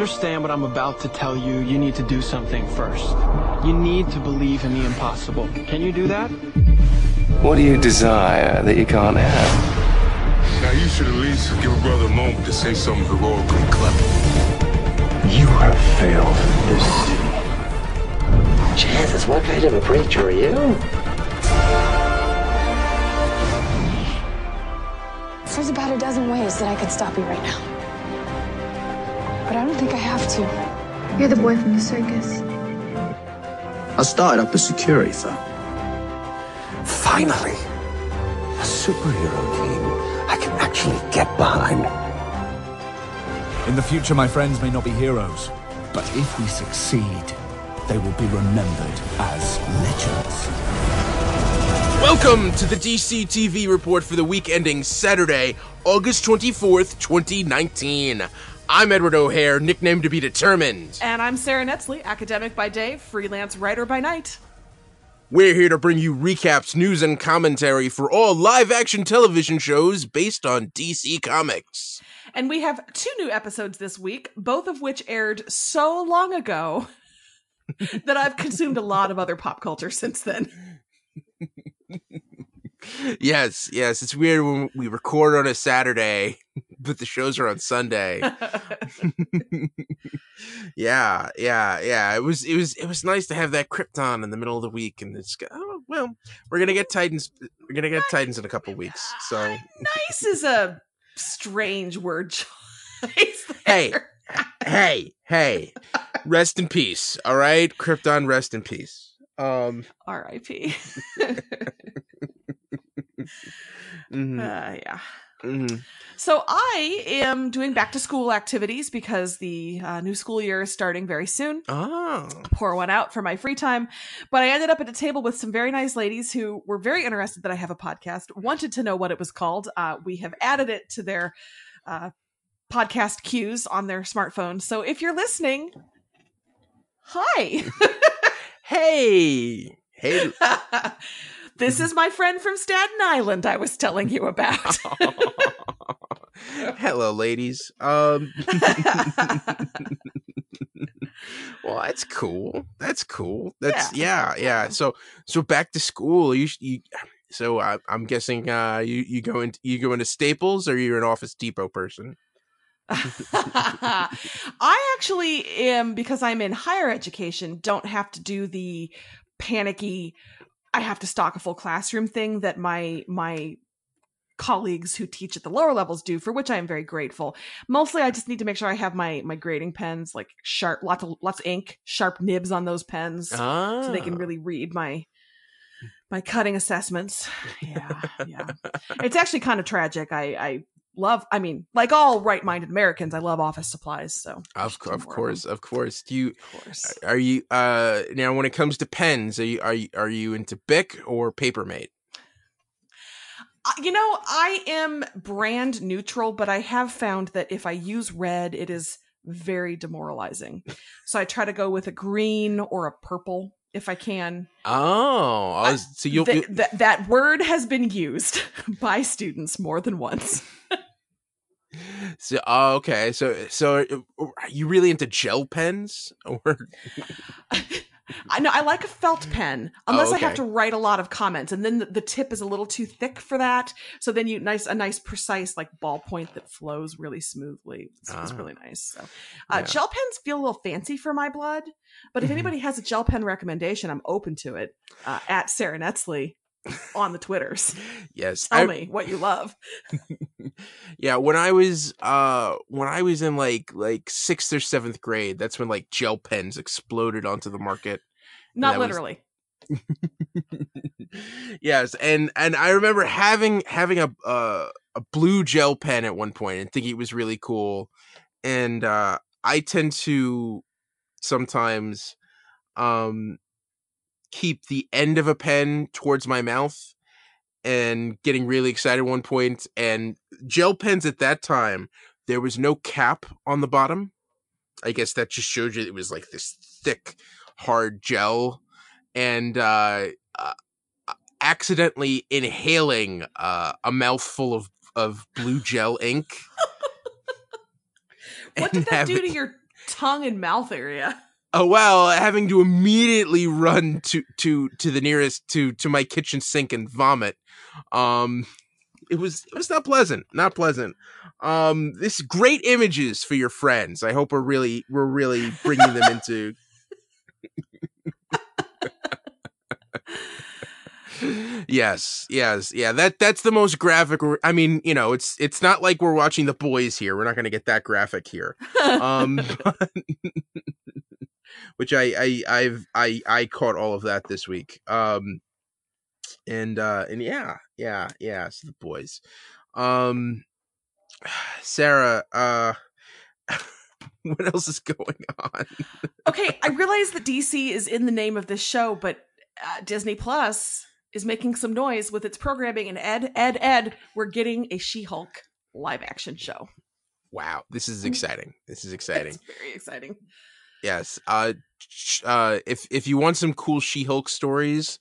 understand what I'm about to tell you, you need to do something first. You need to believe in the impossible. Can you do that? What do you desire that you can't have? Now you should at least give a brother a moment to say something heroic and clever. You have failed this city. Jesus, what kind of a preacher are you? There's about a dozen ways that I could stop you right now. But I don't think I have to. You're the boy from the circus. I started up a security firm. Finally, a superhero team I can actually get behind. In the future, my friends may not be heroes, but if we succeed, they will be remembered as legends. Welcome to the DC TV report for the week ending Saturday, August 24th, 2019. I'm Edward O'Hare, nickname to be determined. And I'm Sarah Netzley, academic by day, freelance writer by night. We're here to bring you recaps, news, and commentary for all live-action television shows based on DC Comics. And we have 2 new episodes this week, both of which aired so long ago that I've consumed a lot of other pop culture since then. Yes, it's weird when we record on a Saturday, but the shows are on Sunday. Yeah. It was nice to have that Krypton in the middle of the week, and it's we're gonna get Titans. We're gonna get Titans in a couple weeks. So nice is a strange word choice. There. Hey, rest in peace. All right, Krypton, rest in peace. R.I.P. Yeah. Mm-hmm. So I am doing back to school activities because the new school year is starting very soon. Oh. Pour one out for my free time. But I ended up at a table with some very nice ladies who were very interested that I have a podcast, wanted to know what it was called. We have added it to their podcast queues on their smartphones. So if you're listening, hi. Hey. This is my friend from Staten Island I was telling you about. Hello, ladies. Well, that's cool. That's yeah. So back to school. So I'm guessing you go into Staples, or you're an Office Depot person? I actually am, because I'm in higher education, don't have to do the panicky I have to stock a full classroom thing that my colleagues who teach at the lower levels do, for which I am very grateful. Mostly I just need to make sure I have my grading pens, like sharp, lots of ink, sharp nibs on those pens, so they can really read my cutting assessments. Yeah. It's actually kind of tragic. I love, like all right-minded Americans, I love office supplies. So of course. Are you now when it comes to pens, are you into Bic or Papermate? I am brand neutral, but I have found that if I use red, it is very demoralizing. So I try to go with a green or a purple if I can. Oh, so that word has been used by students more than once. So okay, so are you really into gel pens, or? I know I like a felt pen, unless I have to write a lot of comments, and then the tip is a little too thick for that. So then a nice precise like ballpoint that flows really smoothly. It's really nice. So gel pens feel a little fancy for my blood, but if anybody has a gel pen recommendation, I'm open to it. At Sarah Netzley on the Twitters. Yes, tell me what you love. Yeah, when I was in like 6th or 7th grade, that's when like gel pens exploded onto the market. Not literally. Yes, and I remember having a blue gel pen at one point and thinking it was really cool. And I tend to sometimes keep the end of a pen towards my mouth and getting really excited at one point. And gel pens at that time, there was no cap on the bottom. I guess that just showed you it was like this thick, hard gel. And accidentally inhaling a mouthful of blue gel ink. What did that do to your tongue and mouth area. Oh well, having to immediately run to the nearest to my kitchen sink and vomit. It was not pleasant. Not pleasant. This great images for your friends. I hope we're really bringing them into. Yes. Yeah. That's the most graphic. I mean, you know, it's not like we're watching The Boys here. We're not going to get that graphic here. Which I caught all of that this week. And yeah. So The Boys. Sarah, what else is going on? Okay, I realize that DC is in the name of this show, but Disney Plus is making some noise with its programming, and Ed, we're getting a She-Hulk live action show. Wow, this is exciting. It's very exciting. Yes. If you want some cool She-Hulk stories,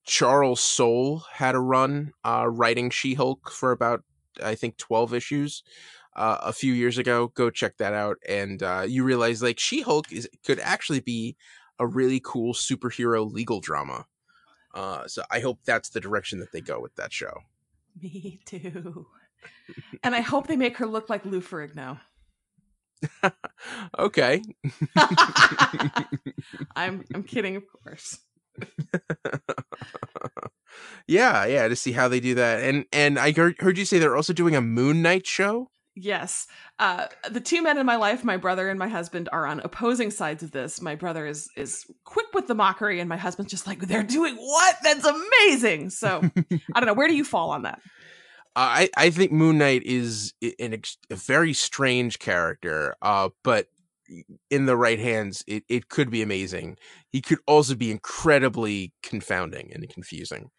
Charles Soule had a run writing She-Hulk for about, I think, 12 issues a few years ago. Go check that out, and you realize like She-Hulk could actually be a really cool superhero legal drama. So I hope that's the direction that they go with that show. Me too. And I hope they make her look like Lou Ferrigno. Okay. I'm kidding, of course. Yeah, to see how they do that. And I heard you say they're also doing a Moon Knight show? Yes. The two men in my life, my brother and my husband, are on opposing sides of this. My brother is quick with the mockery, and my husband's just like, they're doing what? That's amazing. So I don't know. Where do you fall on that? I think Moon Knight is a very strange character, but in the right hands, it could be amazing. He could also be incredibly confounding and confusing.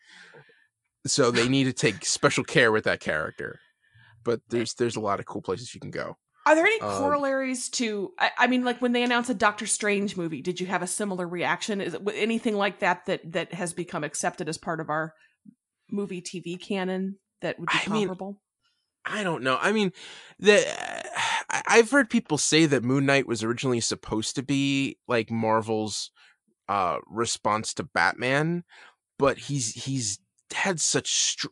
So they need to take special care with that character. But there's a lot of cool places you can go. Are there any corollaries to? I mean, like when they announced a Doctor Strange movie, did you have a similar reaction? Is it anything like that has become accepted as part of our movie TV canon that would be comparable? I don't know. I mean, I've heard people say that Moon Knight was originally supposed to be like Marvel's response to Batman, but he's had such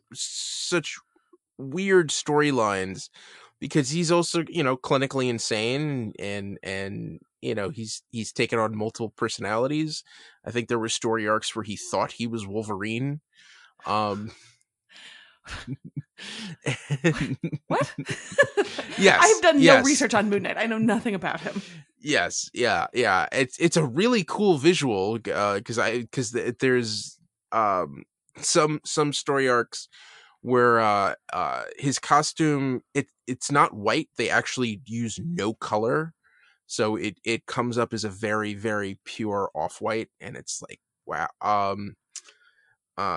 weird storylines because he's also, you know, clinically insane and you know, he's taken on multiple personalities. I think there were story arcs where he thought he was Wolverine. What? Yes. I've done no research on Moon Knight. I know nothing about him. Yes. Yeah. It's a really cool visual because there's some story arcs where his costume it's not white. They actually use no color, so it comes up as a very, very pure off-white, and it's like, wow.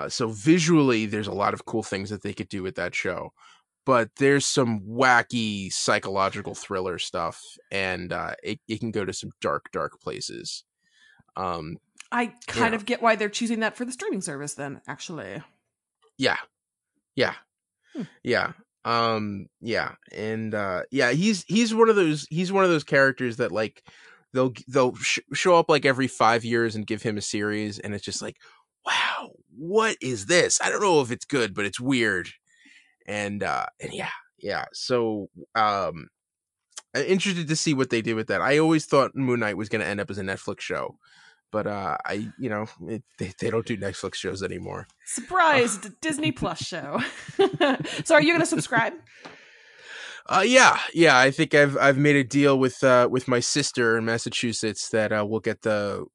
So visually there's a lot of cool things that they could do with that show, but there's some wacky psychological thriller stuff, and it can go to some dark places. I kind of get why they're choosing that for the streaming service then, actually. Yeah. And he's one of those characters that like they'll show up like every 5 years and give him a series, and it's just like, wow, what is this? I don't know if it's good, but it's weird. And yeah. So I'm interested to see what they do with that. I always thought Moon Knight was going to end up as a Netflix show, but they don't do Netflix shows anymore. Surprise! Disney Plus show. So are you going to subscribe? Yeah. I think I've made a deal with my sister in Massachusetts that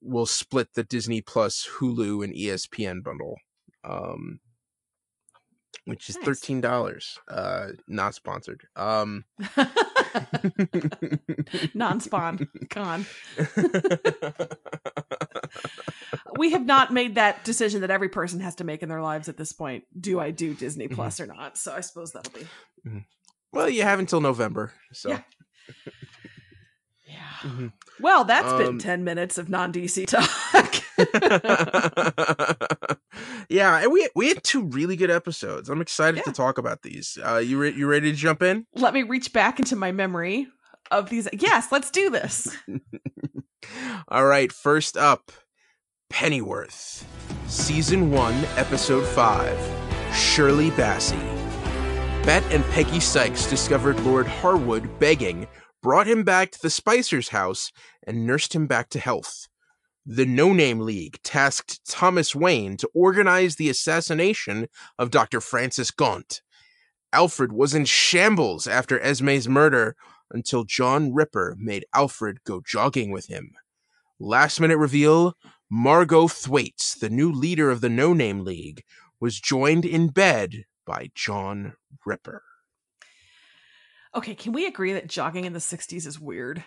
we'll split the Disney Plus, Hulu, and ESPN bundle, which is $13. Not sponsored. Non-spawn con. We have not made that decision that every person has to make in their lives at this point. Do I do Disney Plus or not? So I suppose that'll be. Well, you have until November, so. Yeah. Mm-hmm. Well, that's been 10 minutes of non-DC talk. Yeah, and we had 2 really good episodes. I'm excited to talk about these. You ready to jump in? Let me reach back into my memory. of these. Yes, let's do this. All right, first up, Pennyworth. Season 1, Episode 5, Shirley Bassey. Bet and Peggy Sykes discovered Lord Harwood begging, brought him back to the Spicer's house, and nursed him back to health. The No Name League tasked Thomas Wayne to organize the assassination of Dr. Francis Gaunt. Alfred was in shambles after Esme's murder until John Ripper made Alfred go jogging with him. Last minute reveal, Margot Thwaites, the new leader of the No Name League, was joined in bed by John Ripper. Okay, can we agree that jogging in the 60s is weird?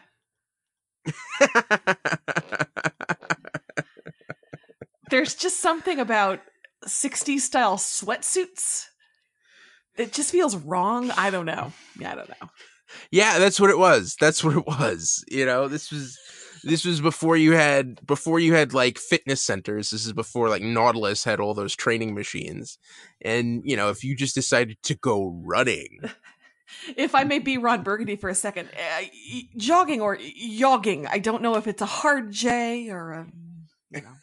There's just something about 60s style sweatsuits that just feels wrong. I don't know. Yeah, I don't know. Yeah, that's what it was. You know, this was before you had like fitness centers. This is before like Nautilus had all those training machines. And, you know, if you just decided to go running. If I may be Ron Burgundy for a second, jogging or yogging, I don't know if it's a hard J or a, you know.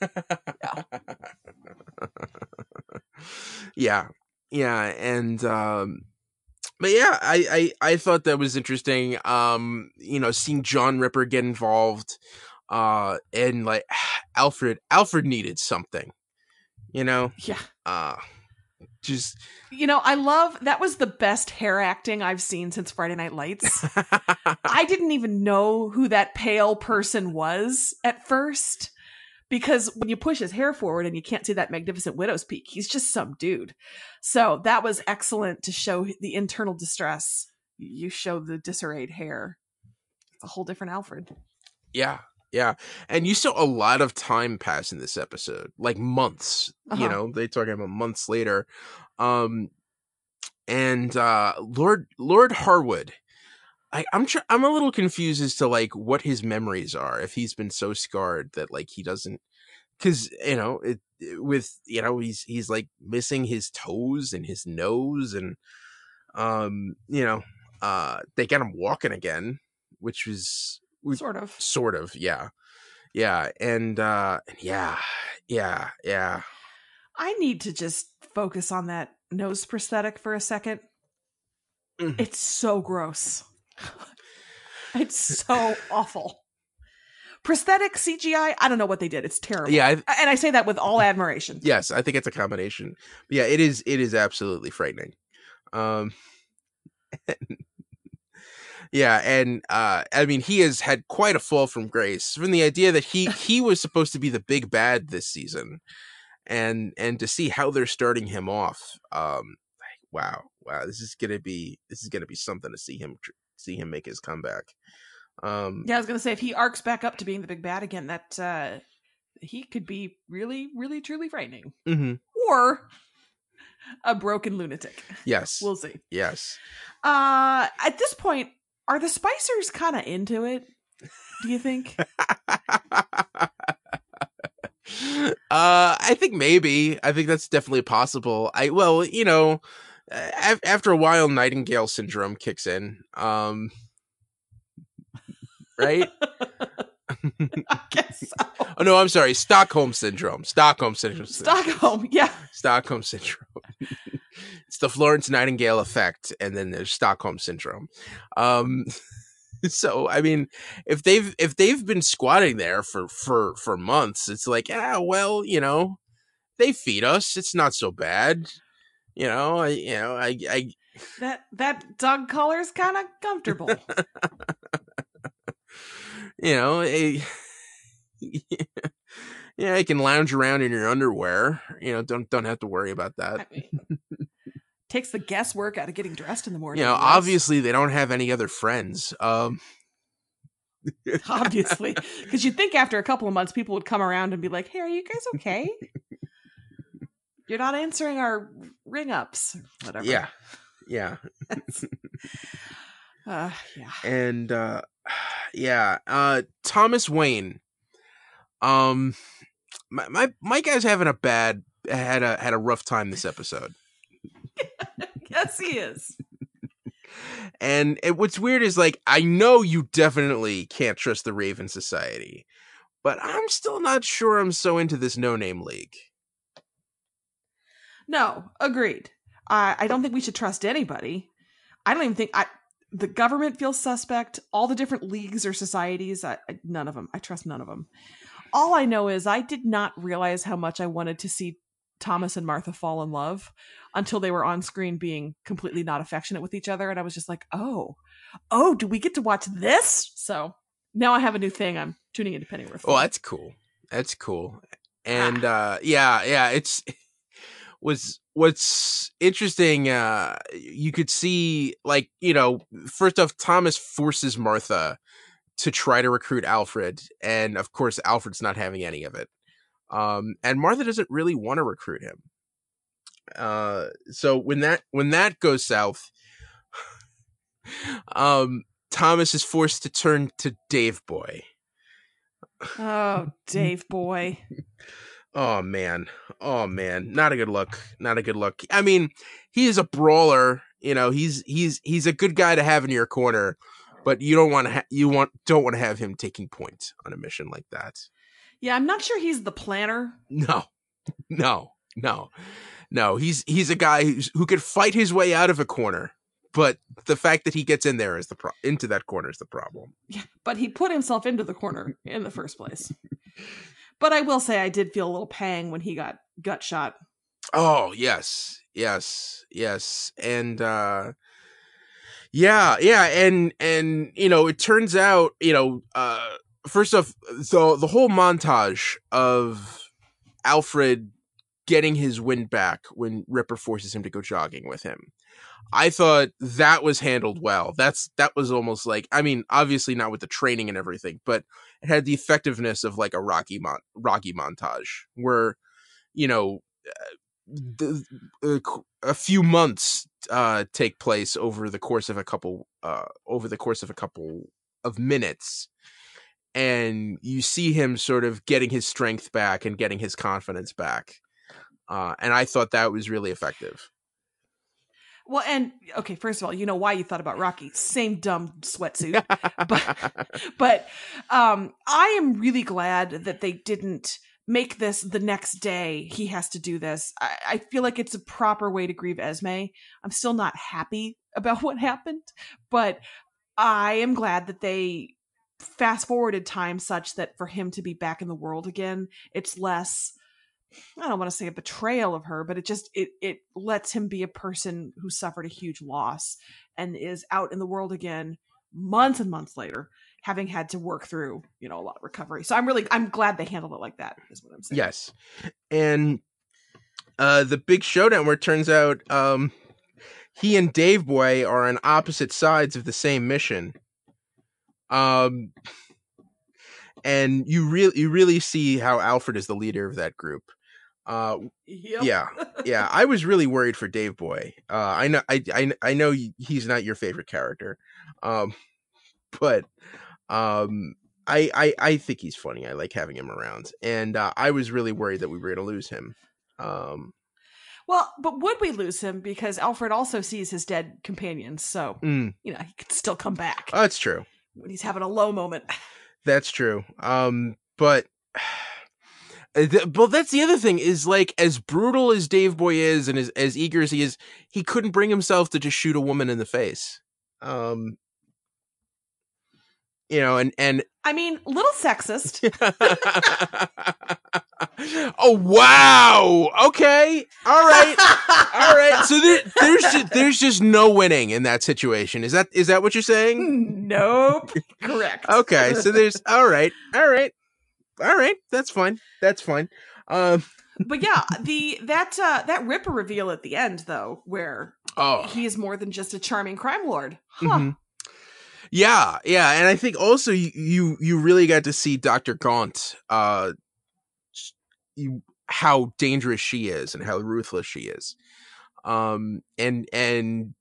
Yeah. Yeah. And, but yeah, I thought that was interesting. You know, seeing John Ripper get involved, and like Alfred needed something, you know? Yeah. Just, you know, I love, that was the best hair acting I've seen since Friday Night Lights. I didn't even know who that pale person was at first, because when you push his hair forward and you can't see that magnificent widow's peak, he's just some dude. So that was excellent to show the internal distress. You show the disarrayed hair. It's a whole different Alfred. Yeah. Yeah. And you saw a lot of time pass in this episode, like months, you know, they talking about months later. And Lord Harwood, I'm a little confused as to like what his memories are, if he's been so scarred that like he doesn't, because you know he's like missing his toes and his nose, and you know they get him walking again, which was sort of yeah and yeah. I need to just focus on that nose prosthetic for a second. It's so gross. It's so awful. Prosthetic CGI, I don't know what they did. It's terrible. Yeah, and I say that with all admiration. Yes, I think it's a combination. But yeah, it is absolutely frightening. Yeah, and I mean, he has had quite a fall from grace from the idea that he was supposed to be the big bad this season, and to see how they're starting him off. Wow, this is gonna be something to see him make his comeback. Yeah, I was gonna say, if he arcs back up to being the big bad again, that he could be really, really, truly frightening, or a broken lunatic. Yes, we'll see. Yes. At this point, are the Spicers kind of into it? Do you think? I think maybe. I think that's definitely possible. Well, you know, after a while, Nightingale syndrome kicks in. Right? I guess so. Oh no, I'm sorry. Stockholm syndrome. Stockholm, yeah. Stockholm syndrome. It's the Florence Nightingale effect, and then there's Stockholm syndrome. So I mean, if they've been squatting there for months, it's like, well, you know, they feed us. It's not so bad. You know, I that dog collar's kind of comfortable. You know, yeah, you can lounge around in your underwear. You know, don't have to worry about that. I mean, takes the guesswork out of getting dressed in the morning. You know, obviously they don't have any other friends. Obviously, because you'd think after a couple of months, people would come around and be like, "Hey, are you guys okay? You're not answering our ring ups, whatever." Yeah. Yeah. And Thomas Wayne. My guy's having had a rough time this episode. Yes, he is. And what's weird is, like, I know you definitely can't trust the Raven Society, but I'm still not sure I'm so into this no-name league. No, agreed. I don't think we should trust anybody. I don't even think the government feels suspect. All the different leagues or societies, none of them. I trust none of them. All I know is I did not realize how much I wanted to see Thomas and Martha fall in love until they were on screen being completely not affectionate with each other. And I was just like, oh, do we get to watch this? So now I have a new thing. I'm tuning into Pennyworth. Oh, that's cool. That's cool. And yeah, it's what's interesting, you could see, like, you know, first off, Thomas forces Martha to try to recruit Alfred, and of course Alfred's not having any of it. And Martha doesn't really want to recruit him. So when that goes south, Thomas is forced to turn to Dave Boy. Oh, Dave Boy. Oh man. Not a good look. I mean, he is a brawler. You know, he's a good guy to have in your corner, but you don't want to have him taking point on a mission like that. Yeah, I'm not sure he's the planner. No. He's a guy who could fight his way out of a corner, but the fact that he gets in there is into that corner is the problem. Yeah, but he put himself into the corner in the first place. But I will say I did feel a little pang when he got gut shot. Oh, yes. And and you know, it turns out, you know, first off, the whole montage of Alfred getting his wind back when Ripper forces him to go jogging with him, I thought that was handled well. That was almost like, I mean, obviously not with the training and everything, but it had the effectiveness of like a Rocky montage where, you know, a few months take place over the course of a couple of minutes, and you see him sort of getting his strength back and getting his confidence back, and I thought that was really effective. Well, and okay, first of all, you know why you thought about Rocky? Same dumb sweatsuit, but I am really glad that they didn't make this the next day he has to do this. I feel like it's a proper way to grieve Esme. I'm still not happy about what happened, but I am glad that they fast forwarded time such that for him to be back in the world again, it's less, I don't want to say a betrayal of her, but it lets him be a person who suffered a huge loss and is out in the world again months and months later, having had to work through, you know, a lot of recovery. So I'm glad they handled it like that, is what I'm saying. Yes. And the big showdown where it turns out he and Dave Boy are on opposite sides of the same mission. And you really see how Alfred is the leader of that group. Yep. Yeah. I was really worried for Dave Boy. I know he's not your favorite character, but I think he's funny. I like having him around, and I was really worried that we were going to lose him. Well, but would we lose him? Because Alfred also sees his dead companions, so you know he could still come back. Oh, that's true. When he's having a low moment. That's true. But that's the other thing is, like, as brutal as Dave Boy is and as eager as he is, he couldn't bring himself to just shoot a woman in the face. You know, and I mean, a little sexist. Oh wow! Okay, all right. So there's just no winning in that situation. Is that what you're saying? Nope. Correct. Okay, so there's all right. That's fine. But yeah, that Ripper reveal at the end though, where he is more than just a charming crime lord. Huh. Mm-hmm. Yeah, and I think also you really got to see Dr. Gaunt, how dangerous she is and how ruthless she is, and you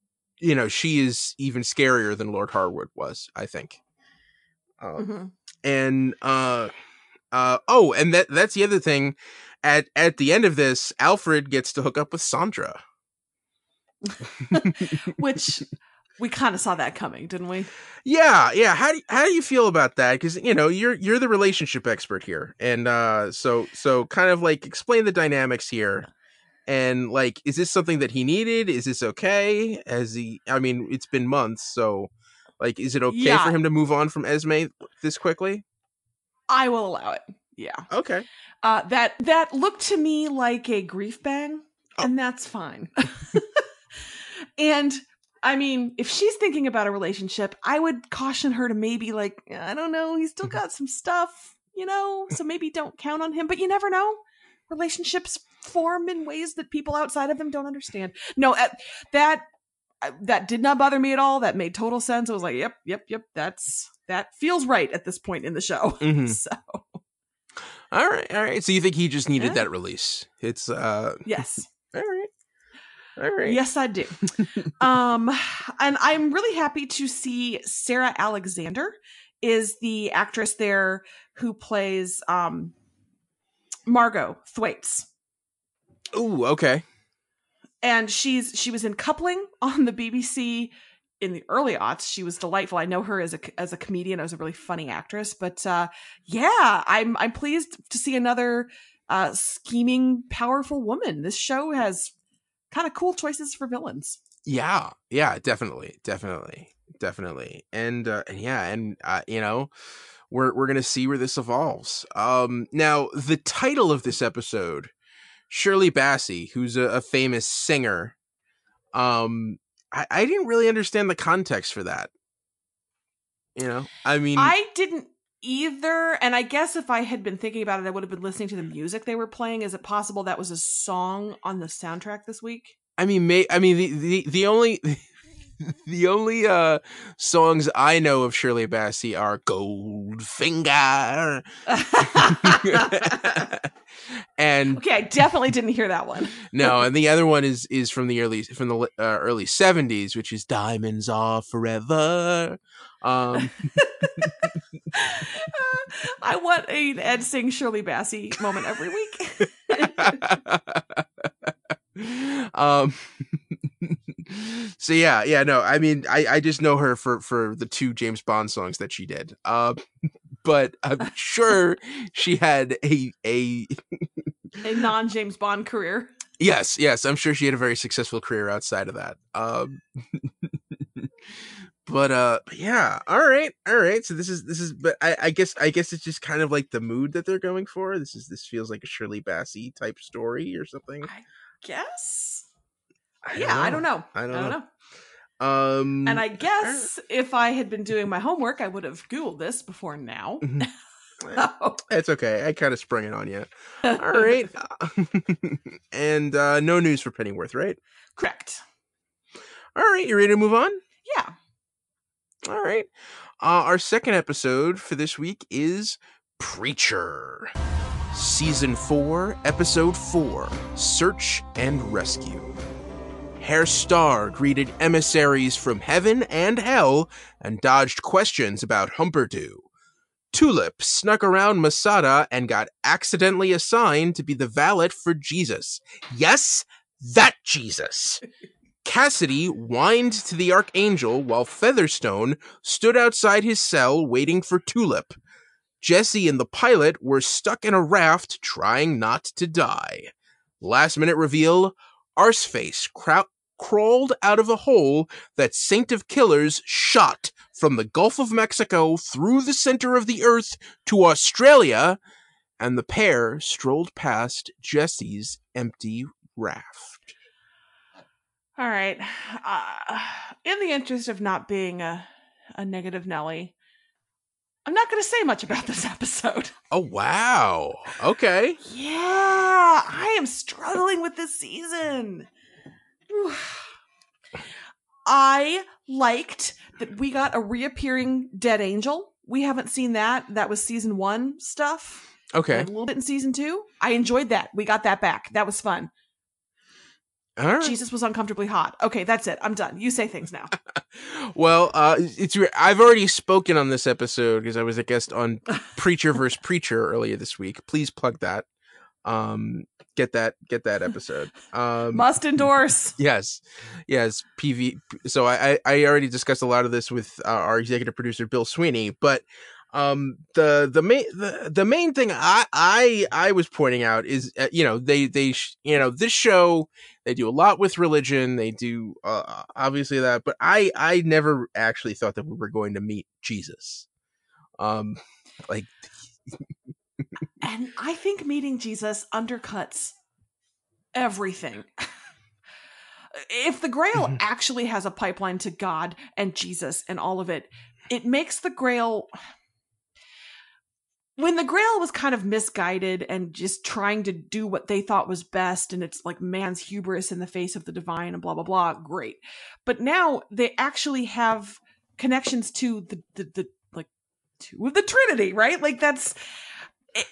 know, she is even scarier than Lord Harwood was, I think. And and that's the other thing. At the end of this, Alfred gets to hook up with Sandra, which We kind of saw that coming, didn't we? Yeah. How do you feel about that? Because you're the relationship expert here, and so kind of like explain the dynamics here, and like, is this something that he needed? Is this okay? I mean, it's been months, so like, is it okay for him to move on from Esme this quickly? I will allow it. Yeah. Okay. That looked to me like a grief bang, and that's fine. And I mean, if she's thinking about a relationship, I would caution her to maybe, like, I don't know, he's still got some stuff, so maybe don't count on him. But you never know. Relationships form in ways that people outside of them don't understand. No, that did not bother me at all. That made total sense. I was like, yep. That feels right at this point in the show. Mm-hmm. So, all right. So you think he just needed that release? It's yes. All right. Yes, I do. And I'm really happy to see Sarah Alexander is the actress there who plays Margot Thwaites. Ooh, okay. And she was in Coupling on the BBC in the early aughts. She was delightful. I know her as a comedian, as a really funny actress. But I'm pleased to see another scheming, powerful woman. This show has kind of cool choices for villains. Yeah, definitely. And we're gonna see where this evolves. Now the title of this episode, Shirley Bassey, who's a famous singer. I didn't really understand the context for that. I mean, I didn't either. And I guess if I had been thinking about it, I would have been listening to the music they were playing. Is it possible that was a song on the soundtrack this week? I mean, the only songs I know of Shirley Bassey are Goldfinger. And okay, I definitely didn't hear that one. No, and the other one is from the early 70s, which is Diamonds Are Forever. I want an Ed sing Shirley Bassey moment every week. So no, I mean, I just know her for the 2 James Bond songs that she did. But I'm sure she had a non-James Bond career. Yes, I'm sure she had a very successful career outside of that. But yeah, all right. So this is, but I guess it's just kind of like the mood that they're going for. This feels like a Shirley Bassey type story or something. I guess. I don't know. And I guess if I had been doing my homework, I would have Googled this before now. It's okay. I kind of sprung it on you. All right. And no news for Pennyworth, right? Correct. All right. You ready to move on? Yeah. All right. Our second episode for this week is Preacher. Season 4, Episode 4, Search and Rescue. Herr Starr greeted emissaries from heaven and hell and dodged questions about Humperdoo. Tulip snuck around Masada and got accidentally assigned to be the valet for Jesus. Yes, that Jesus. Cassidy whined to the Archangel while Featherstone stood outside his cell waiting for Tulip. Jesse and the pilot were stuck in a raft trying not to die. Last minute reveal, Arseface crawled out of a hole that Saint of Killers shot from the Gulf of Mexico through the center of the earth to Australia, and the pair strolled past Jesse's empty raft. All right. In the interest of not being a negative Nelly, I'm not going to say much about this episode. Oh, wow. Okay. Yeah, I am struggling with this season. I liked that we got a reappearing dead angel. We haven't seen that. That was season 1 stuff. Okay. A little bit in season 2. I enjoyed that. We got that back. That was fun. All right. Jesus was uncomfortably hot. Okay, that's it. I'm done. You say things now. Well, I've already spoken on this episode because I was a guest on Preacher vs. Preacher earlier this week. Please plug that. Get that episode. Must endorse. Yes. PV. So I already discussed a lot of this with our executive producer Bill Sweeney, but the main thing I was pointing out is this show, they do a lot with religion, they do obviously that, but I never actually thought that we were going to meet Jesus. Like And I think meeting Jesus undercuts everything. If the Grail actually has a pipeline to God and Jesus and all of it, it makes the Grail... When the Grail was kind of misguided and just trying to do what they thought was best, and it's like man's hubris in the face of the divine and blah, blah, blah, great. But now they actually have connections to the Trinity, right? Like that's...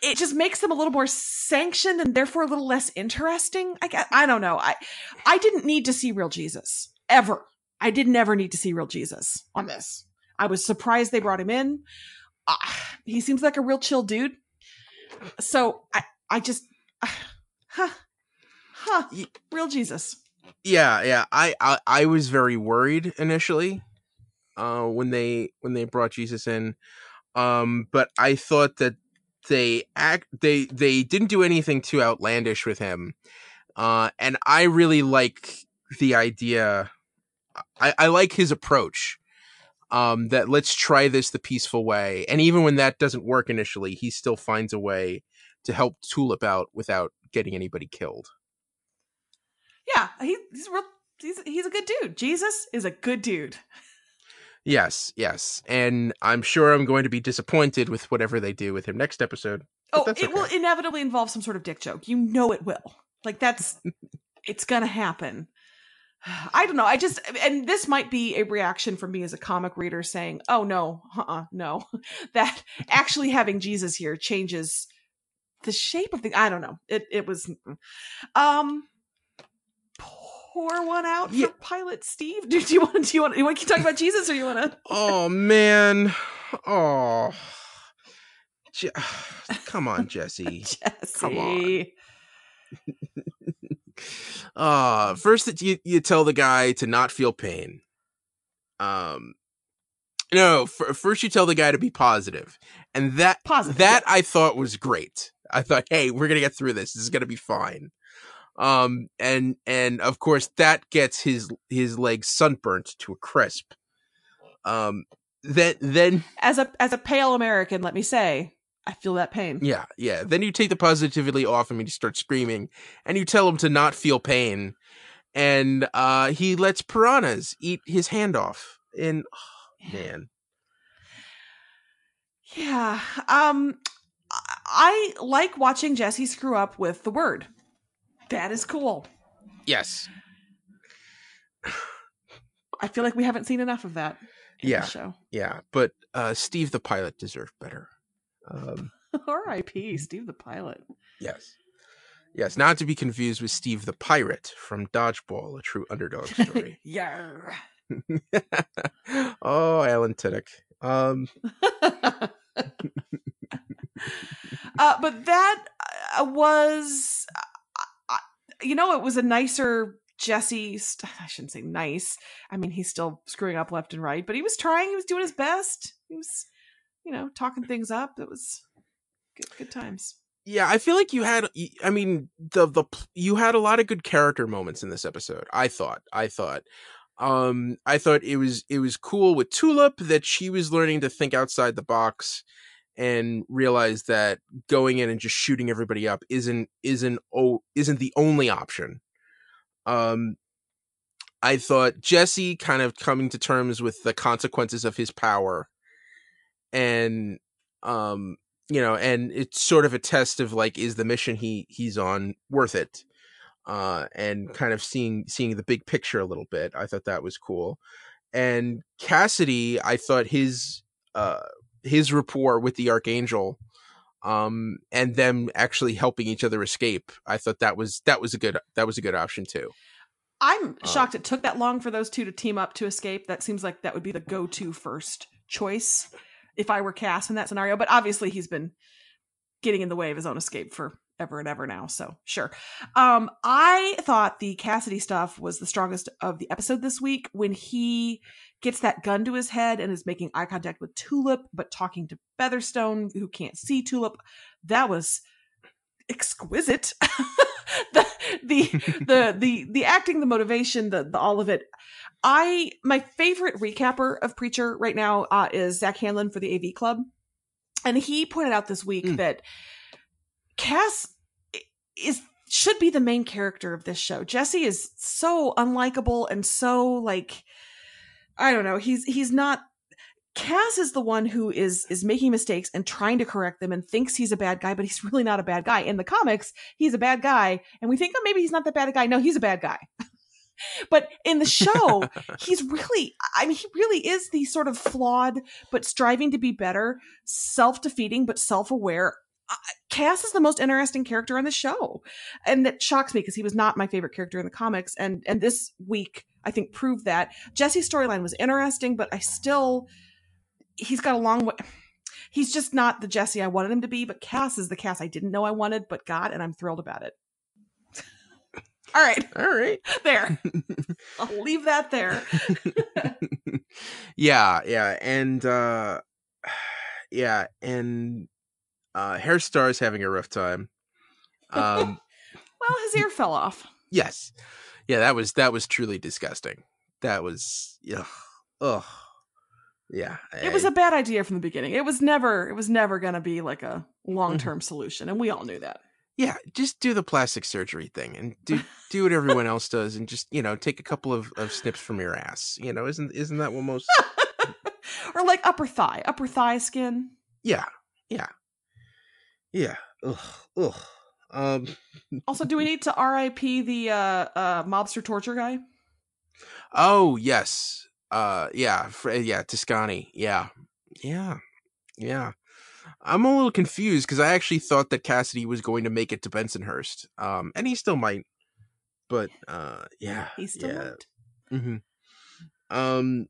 It just makes them a little more sanctioned and therefore a little less interesting. I don't know. I didn't need to see real Jesus ever. I didn't ever need to see real Jesus on this. I was surprised they brought him in. He seems like a real chill dude. So I just, real Jesus. Yeah. I was very worried initially, when they brought Jesus in. But I thought that they didn't do anything too outlandish with him. And I really like the idea. I like his approach. That let's try this the peaceful way. And even when that doesn't work initially, he still finds a way to help Tulip out without getting anybody killed. Yeah, he's a good dude. Jesus is a good dude. Yes. And I'm sure I'm going to be disappointed with whatever they do with him next episode. It will inevitably involve some sort of dick joke. You know it will. Like it's gonna happen. I don't know. And this might be a reaction from me as a comic reader saying, oh no, no. That actually having Jesus here changes the shape of I don't know. It was, pour one out for Pilot Steve. Do you want to keep talking about Jesus, or you want to? Oh man. Oh. Come on, Jesse. Come on. First you tell the guy to not feel pain. First you tell the guy to be positive. And that I thought was great. I thought, hey, we're going to get through this. This is going to be fine. And of course that gets his legs sunburnt to a crisp. Then as a pale American, let me say, I feel that pain. Yeah. Then you take the positivity off him and you start screaming, and you tell him to not feel pain, and he lets piranhas eat his hand off. And man. Yeah. I like watching Jesse screw up with the word. That is cool. Yes. I feel like we haven't seen enough of that in the show. Yeah, but Steve the pilot deserved better. R.I.P. Steve the pilot. Yes, not to be confused with Steve the pirate from Dodgeball, a true underdog story. Yarr. Oh, Alan Tudyk. But that was, it was a nicer Jesse. I shouldn't say nice. I mean, he's still screwing up left and right, but he was trying. He was doing his best. He was, talking things up. It was good times. Yeah, I feel like you had. I mean, you had a lot of good character moments in this episode. I thought it was cool with Tulip that she was learning to think outside the box and realize that going in and just shooting everybody up isn't the only option. I thought Jesse kind of coming to terms with the consequences of his power, and and it's sort of a test of like, is the mission he's on worth it? And kind of seeing the big picture a little bit. I thought that was cool. And Cassidy, I thought his rapport with the Archangel, and them actually helping each other escape, I thought that was a good option too. I'm shocked it took that long for those two to team up to escape. That seems like that would be the go-to first choice if I were Cass in that scenario. But obviously he's been getting in the way of his own escape for ever and ever now. So sure. I thought the Cassidy stuff was the strongest of the episode this week when he gets that gun to his head and is making eye contact with Tulip, but talking to Featherstone, who can't see Tulip. That was exquisite. the acting, the motivation, the all of it. My favorite recapper of Preacher right now is Zach Hanlon for the AV Club. And he pointed out this week that Cass should be the main character of this show. Jesse is so unlikable and so like, I don't know. He's not. Cass is the one who is making mistakes and trying to correct them and thinks he's a bad guy, but he's really not a bad guy. In the comics, he's a bad guy, and we think, oh, maybe he's not that bad a guy. No, he's a bad guy. But in the show, he really is the sort of flawed, but striving to be better, self-defeating, but self-aware. Cass is the most interesting character on the show. And that shocks me because he was not my favorite character in the comics. And this week, I think, proved that. Jesse's storyline was interesting, but he's got a long way. He's just not the Jesse I wanted him to be, but Cass is the Cass I didn't know I wanted, but got, and I'm thrilled about it. All right. There. I'll leave that there. Yeah. And Hairstar's having a rough time. Well, his ear fell off. Yes. Yeah, that was truly disgusting. That was ugh. Yeah. It was a bad idea from the beginning. It was never going to be like a long-term solution, and we all knew that. Yeah, just do the plastic surgery thing and do what everyone else does and just, take a couple of snips from your ass. Isn't that what most or like upper thigh skin? Yeah. Ugh. Also, do we need to RIP the mobster torture guy? Oh, yes. Toscani. Yeah. I'm a little confused because I actually thought that Cassidy was going to make it to Bensonhurst. And he still might. But yeah. He still might. Mm-hmm.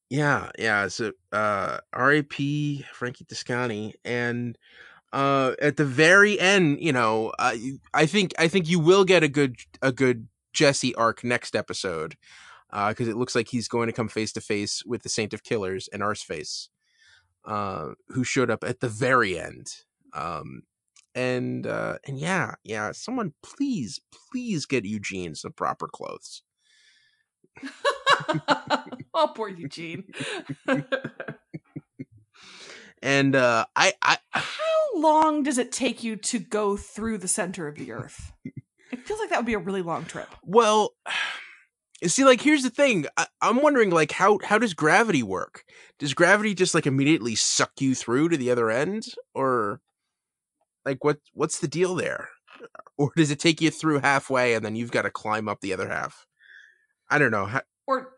Yeah. So R.I.P. Frankie Toscani. And at the very end, I think you will get a good Jesse arc next episode. Because it looks like he's going to come face to face with the Saint of Killers and Arseface. Who showed up at the very end. And someone please get Eugene some proper clothes. Oh, poor Eugene. And how long does it take you to go through the center of the earth? It feels like that would be a really long trip. Well, see, like, here's the thing. I'm wondering, like, how does gravity work? Does gravity just, like, immediately suck you through to the other end? Or, like, what's the deal there? Or does it take you through halfway and then you've got to climb up the other half? I don't know. Or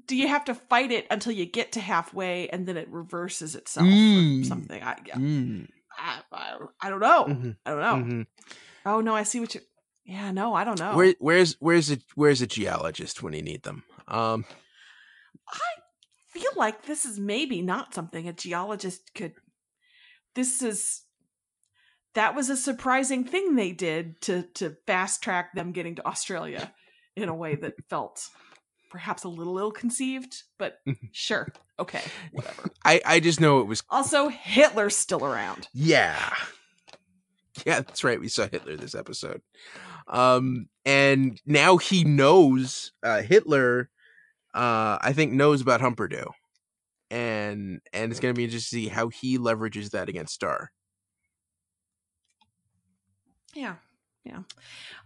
do you have to fight it until you get to halfway and then it reverses itself or something? I don't know. Mm-hmm. I don't know. Mm-hmm. Oh, no, I see what you... Yeah, no, I don't know. Where's a geologist when you need them? I feel like this is maybe not something a geologist could. That was a surprising thing they did to fast track them getting to Australia in a way that felt perhaps a little ill-conceived, but sure, okay, whatever. I just know it was. Also, Hitler's still around. Yeah, that's right. We saw Hitler this episode. And now he knows, Hitler, I think knows about Humperdoo, and it's going to be interesting to see how he leverages that against Star. Yeah.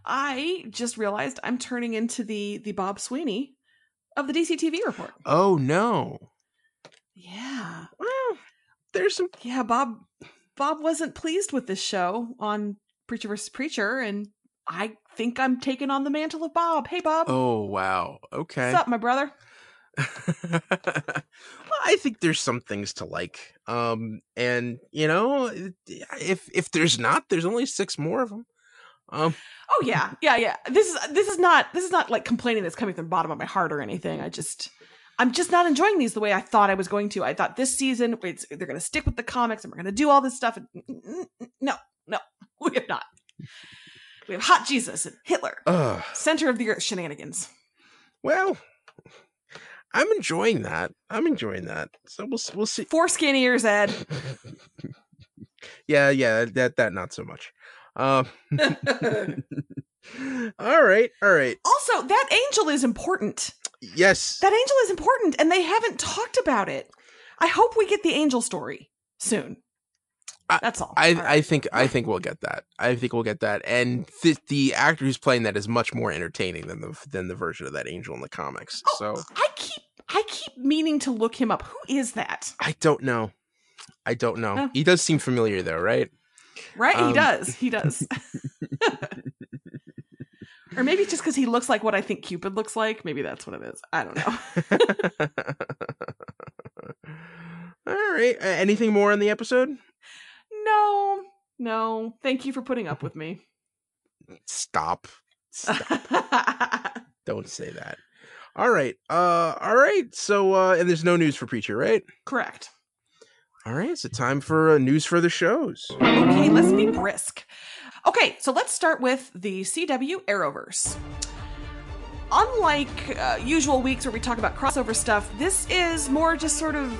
I just realized I'm turning into the Bob Sweeney of the DC TV report. Oh no. Yeah. Well, there's some. Yeah, Bob wasn't pleased with this show on Preacher vs. Preacher, and I think I'm taking on the mantle of Bob. Hey, Bob. Oh, wow. Okay. What's up, my brother? Well, I think there's some things to like. And if there's not, there's only 6 more of them. Oh yeah. This is not like complaining that's coming from the bottom of my heart or anything. I'm just not enjoying these the way I thought I was going to. I thought this season they're going to stick with the comics and we're going to do all this stuff. No. We have not. We have Hot Jesus and Hitler. Center of the earth shenanigans. Well, I'm enjoying that. So we'll see. Foreskin ears, Ed. Yeah, that not so much. All right. Also, that angel is important. Yes. That angel is important, and they haven't talked about it. I hope we get the angel story soon. That's all. I think we'll get that. And the actor who's playing that is much more entertaining than the version of that angel in the comics. Oh, so I keep meaning to look him up. Who is that? I don't know. He does seem familiar though, right? Right, he does. Or maybe it's just because he looks like what I think Cupid looks like. Maybe that's what it is. I don't know. All right. Anything more on the episode? No. Thank you for putting up with me. Stop. Don't say that. All right. So, and there's no news for Preacher, right? Correct. All right. So time for news for the shows. Okay, let's be brisk. Okay, so let's start with the CW Arrowverse. Unlike usual weeks where we talk about crossover stuff, this is more just sort of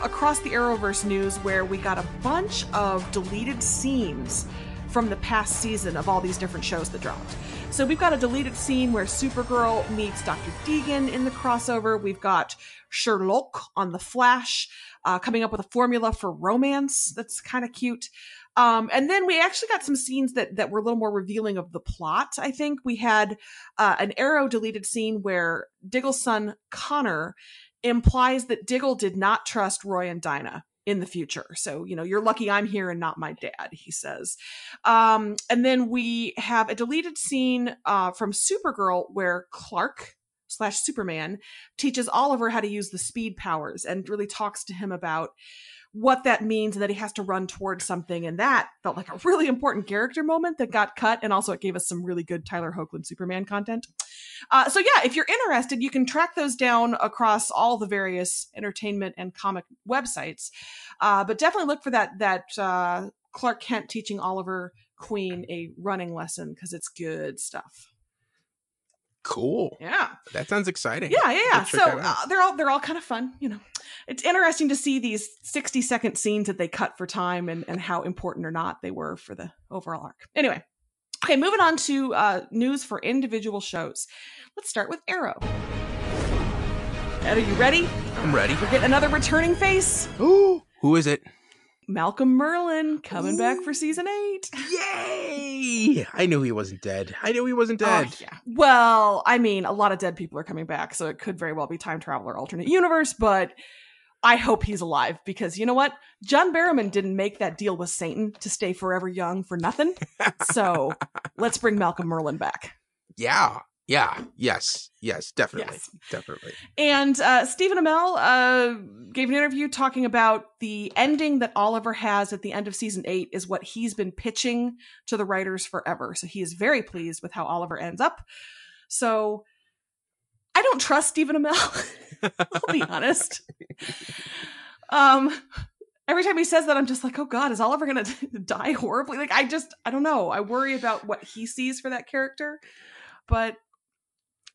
across the Arrowverse news where we got a bunch of deleted scenes from the past season of all these different shows that dropped. So we've got a deleted scene where Supergirl meets Dr. Deegan in the crossover. We've got Sherlock on The Flash coming up with a formula for romance that's kind of cute. And then we actually got some scenes that were a little more revealing of the plot, I think. We had an Arrow deleted scene where Diggle's son, Connor, implies that Diggle did not trust Roy and Dinah in the future. So, you're lucky I'm here and not my dad, he says. And then we have a deleted scene from Supergirl where Clark/Superman teaches Oliver how to use the speed powers and really talks to him about what that means and that he has to run towards something. And that felt like a really important character moment that got cut. And also it gave us some really good Tyler Hoechlin Superman content. So yeah, if you're interested, you can track those down across all the various entertainment and comic websites. But definitely look for that Clark Kent teaching Oliver Queen a running lesson, because it's good stuff. Cool. Yeah. That sounds exciting. Yeah. So they're all kind of fun, It's interesting to see these 60-second scenes that they cut for time and how important or not they were for the overall arc. Anyway. Okay, moving on to news for individual shows. Let's start with Arrow. Ed, are you ready? I'm ready. We're getting another returning face. Ooh, who is it? Malcolm Merlyn coming back for season 8. Yay! I knew he wasn't dead. Yeah. Well, I mean, a lot of dead people are coming back, so it could very well be time traveler alternate universe, but I hope he's alive, because you know what? John Barrowman didn't make that deal with Satan to stay forever young for nothing. So let's bring Malcolm Merlyn back. Yeah. Yes, definitely. Yes. Definitely. And Stephen Amell gave an interview talking about the ending that Oliver has at the end of season 8 is what he's been pitching to the writers forever. So he is very pleased with how Oliver ends up. So I don't trust Stephen Amell. I'll be honest. Every time he says that, I'm just like, oh God, is Oliver going to die horribly? Like, I don't know. I worry about what he sees for that character, but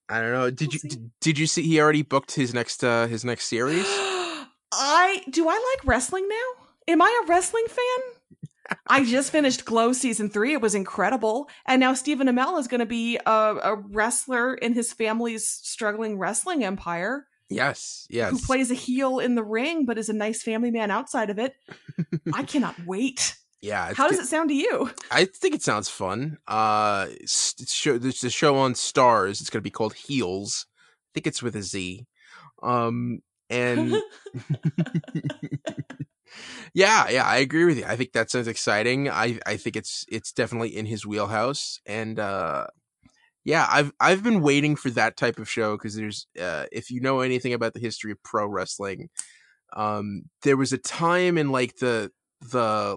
I don't know. Did you see he already booked his next series? Do I like wrestling now? Am I a wrestling fan? I just finished Glow season 3. It was incredible. And now Stephen Amell is going to be a wrestler in his family's struggling wrestling empire. Yes. Who plays a heel in the ring, but is a nice family man outside of it. I cannot wait. Yeah. How does it sound to you? I think it sounds fun. There's a show on Stars. It's going to be called Heels. I think it's with a Z. And yeah, I agree with you. I think that sounds exciting. I think it's definitely in his wheelhouse. And yeah, I've been waiting for that type of show, because there's if you know anything about the history of pro wrestling, there was a time in like the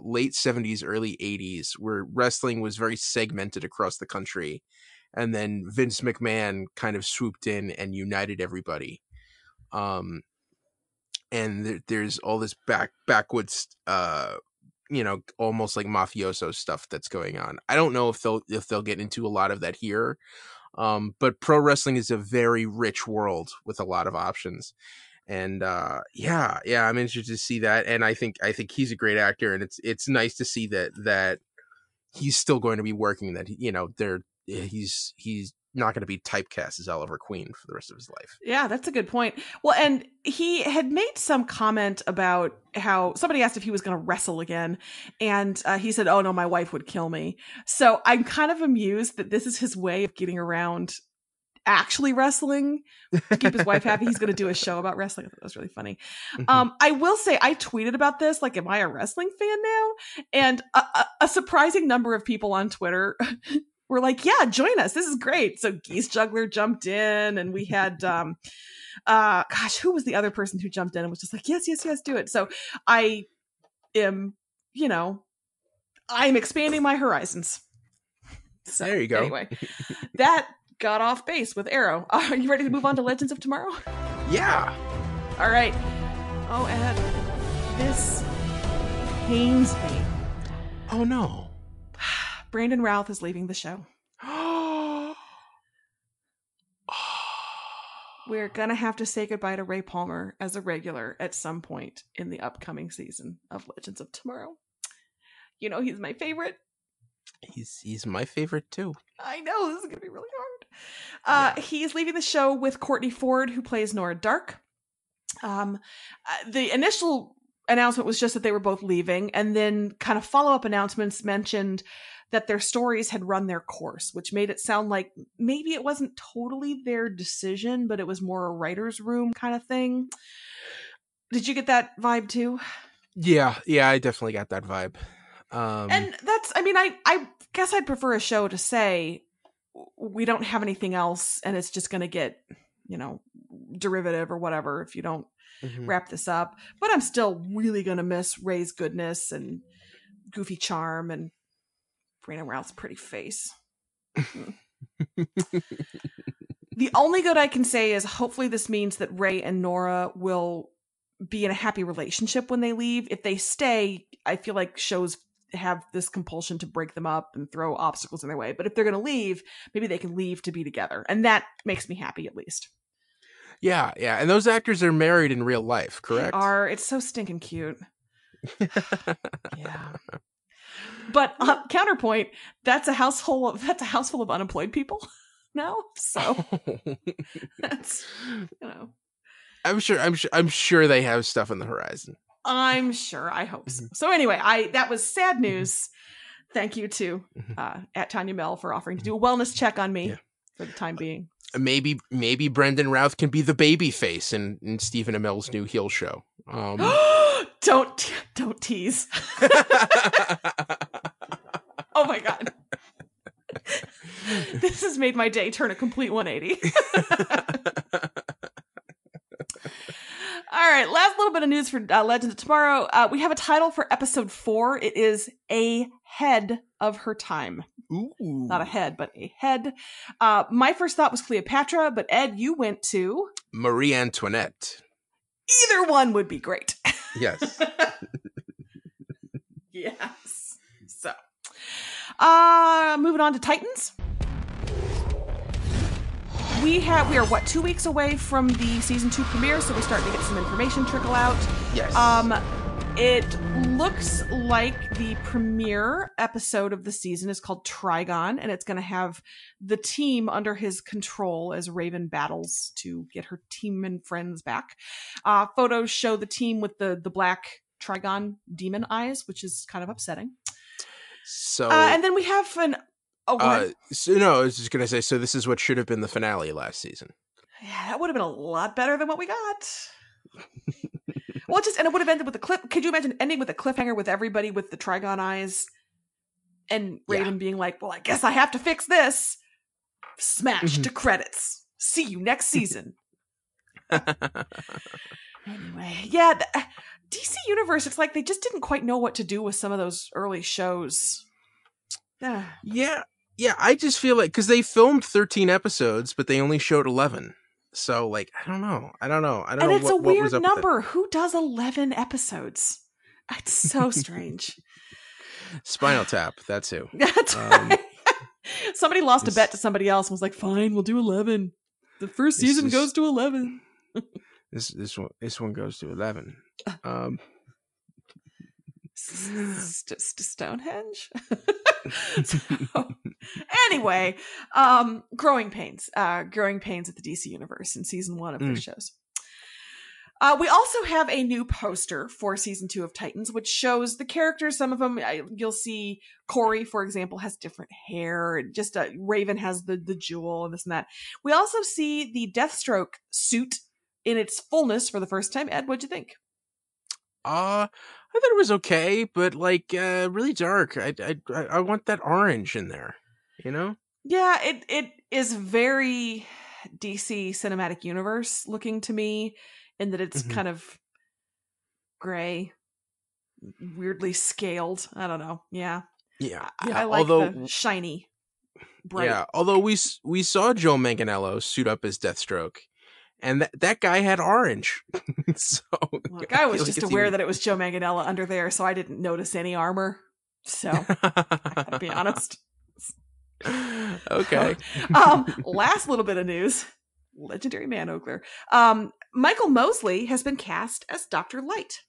late 70s, early 80s where wrestling was very segmented across the country, and then Vince McMahon kind of swooped in and united everybody. And there's all this backwoods almost like mafioso stuff that's going on. I don't know if they'll get into a lot of that here. But pro wrestling is a very rich world with a lot of options. And yeah, I'm interested to see that. And I think he's a great actor, and it's nice to see that he's still going to be working, that he's not going to be typecast as Oliver Queen for the rest of his life. Yeah, that's a good point. Well, and he had made some comment about how somebody asked if he was going to wrestle again. And he said, "Oh no, my wife would kill me." So I'm kind of amused that this is his way of getting around actually wrestling to keep his wife happy. He's going to do a show about wrestling. I thought that was really funny. I will say, I tweeted about this, like, am I a wrestling fan now? And a surprising number of people on Twitter were like, yeah, join us. This is great. So Geese Juggler jumped in, and we had, gosh, who was the other person who jumped in and was just like, yes, do it. So I am, I'm expanding my horizons. So there you go. Anyway, that got off base with Arrow. Are you ready to move on to Legends of Tomorrow? Yeah. All right. Oh, Ed, this pains me. Oh, no. Brandon Routh is leaving the show. We're going to have to say goodbye to Ray Palmer as a regular at some point in the upcoming season of Legends of Tomorrow. He's my favorite. He's my favorite too. I know, this is going to be really hard. He's leaving the show with Courtney Ford, who plays Nora Dark. The initial announcement was just that they were both leaving, and then kind of follow-up announcements mentioned that their stories had run their course, which made it sound like maybe it wasn't totally their decision, but it was more a writer's room kind of thing. Did you get that vibe too? Yeah, I definitely got that vibe. And that's, I guess I'd prefer a show to say we don't have anything else and it's just going to get, derivative or whatever if you don't wrap this up. But I'm still really going to miss Ray's goodness and goofy charm and Brandon Routh's pretty face. The only good I can say is hopefully this means that Ray and Nora will be in a happy relationship when they leave. If they stay, I feel like shows have this compulsion to break them up and throw obstacles in their way. But if they're going to leave, maybe they can leave to be together. And that makes me happy, at least. Yeah. And those actors are married in real life, correct? They are. It's so stinking cute. Yeah. But counterpoint, that's a house full of unemployed people now. So that's, I'm sure they have stuff on the horizon. I'm sure. I hope so. So anyway, that was sad news. Thank you to at Tanya Mel for offering to do a wellness check on me for the time being. Maybe Brendan Routh can be the baby face in Stephen Amell's new heel show. Don't tease. Oh my God. This has made my day turn a complete 180. All right, last little bit of news for Legends of Tomorrow. We have a title for episode 4. It is Ahead of Her Time. Ooh. Not a head, but a head. My first thought was Cleopatra, but Ed, you went to Marie Antoinette. Either one would be great. Yes. Yes. So, moving on to Titans. We are 2 weeks away from the season 2 premiere, so we're starting to get some information trickle out. Yes. It looks like the premiere episode of the season is called Trigon, and it's going to have the team under his control as Raven battles to get her team and friends back. Photos show the team with the black Trigon demon eyes, which is kind of upsetting. So, and then we have an. I was just gonna say. So this is what should have been the finale last season. Yeah, that would have been a lot better than what we got. Well, it would have ended with a clip. Could you imagine ending with a cliffhanger with everybody with the Trigon eyes, and Raven being like, "Well, I guess I have to fix this." Smash to credits. See you next season. Anyway, yeah, DC Universe. It's like they just didn't quite know what to do with some of those early shows. Yeah, I just feel like, because they filmed 13 episodes, but they only showed 11. So, like, I don't know. And it's a weird number. Who does 11 episodes? It's so strange. Spinal Tap. That's who. That's right. Somebody lost a bet to somebody else and was like, "Fine, we'll do 11. The first season goes to 11." This one goes to 11. Stonehenge. So, anyway, growing pains at the DC universe in season 1 of their shows. We also have a new poster for season 2 of Titans, which shows the characters. Some of them, you'll see Corey, for example, has different hair, and just Raven has the jewel and this and that. We also see the Deathstroke suit in its fullness for the first time. Ed, what'd you think? I thought it was okay, but like really dark. I want that orange in there, you know? Yeah, it is very DC Cinematic Universe looking to me, in that it's kind of gray, weirdly scaled. I don't know. Yeah. I like the shiny, bright. Yeah, although we saw Joe Manganiello suit up as Deathstroke, and that guy had orange. So look, I was just aware that it was Joe Manganiello under there, so I didn't notice any armor. So I gotta be honest. Okay. Last little bit of news. Legendary Man Ogler. Michael Mosley has been cast as Dr. Light.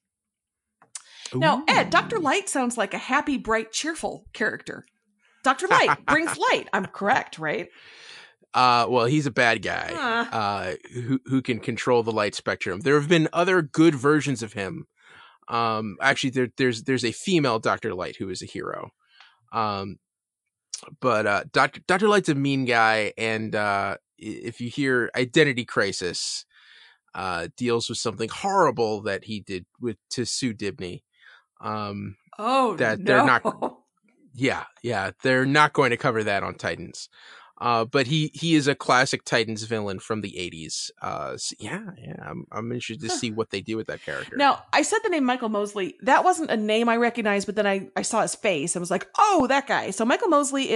Ooh. Now, Ed, Dr. Light sounds like a happy, bright, cheerful character. Dr. Light brings light. I'm correct, right? Well, he's a bad guy who can control the light spectrum. There have been other good versions of him. Actually, there's a female Dr. Light who is a hero. But Dr. Light's a mean guy, and if you hear Identity Crisis deals with something horrible that he did to Sue Dibney. They're not. Yeah, they're not going to cover that on Titans. But he is a classic Titans villain from the 80s. So I'm interested to see what they do with that character. Now, I said the name Michael Mosley. That wasn't a name I recognized, but then I saw his face and was like, oh, that guy. So Michael Mosley